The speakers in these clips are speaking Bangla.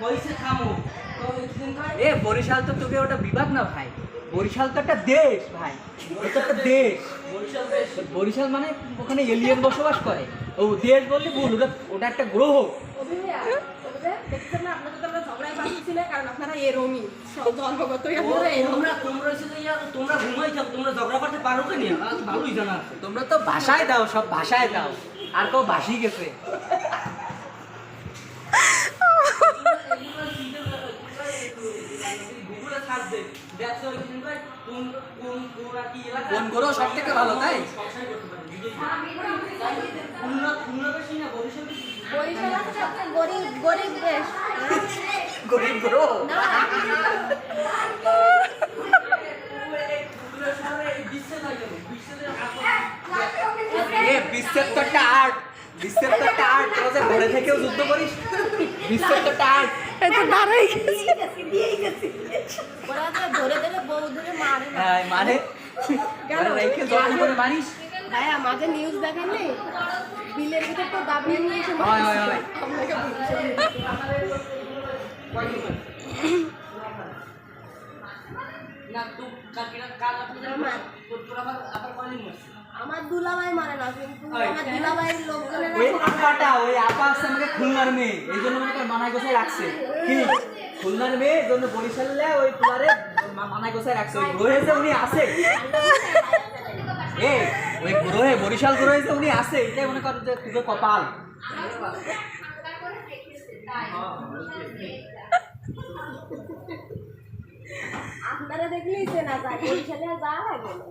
কইছে থামো এ বরিশাল তো তোকে ওটা বিভাগ না ভাই, বরিশাল তো একটা দেশ ভাই, ওটা একটা দেশ। বরিশাল মানে ওখানে এলিয়েন বসবাস করে। ও দেশ বললি ভুল, ওটা একটা গ্রহ। দেখছেন না আপনাদের তো আমরা ঝগড়াই পাচ্ছি না, কারণ আপনারা এরকমই সব জন্মগতই আপনারা এরকম। তোমরা ঘুমাই থাক, তোমরা ঝগড়া করতে পারো কেন? ভালোই জানা আছে। তোমরা তো ভাষায় দাও, সব ভাষায় দাও, আর কেউ ভাসি গেছে। কোন গ্রহ সব থেকে ভালো তাই? বরিশাল হচ্ছে সবচেয়ে গরিব দেশ। গরিব গ্রহ। বিশ্বের তো একটা আর্ট, বিশ্বের তো একটা আর্ট। তোরা যে ঘরে থেকেও যুদ্ধ করিস, বিশ্বের তো একটা আর্ট। ওরা তো ধরে ধরে বউ ধরে মারে না। হ্যাঁ মানে রেখে যত্ন করে মারিস। ভাইয়া মাঝে নিউজ দেখেননি, বিলের ভিতর তো দাবিয়ে নিয়ে এসে হয় হয় হয়। আপনাকে আমার দুলাভাই মারে না, কিন্তু আমার দুলাভাইয়ের লোকজনের ওই আপাটা, ওই আপা আছে আমাকে খুলনার মেয়ে, এই জন্য মনে করে মানায় গোছায় রাখছে। কি খুলনার মেয়ে, এই জন্য বরিশালে ওই ফুলারে মানায় গোছায় রাখছে। ওই গ্রহে যে উনি আছে, এ ওই গ্রহে, বরিশাল গ্রহে যে উনি আছে, এটাই মনে কর যে তোদের কপাল। আপনারা দেখলেই চেনা যায়, বরিশালে আর যাওয়া লাগে না।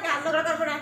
গান করবো না।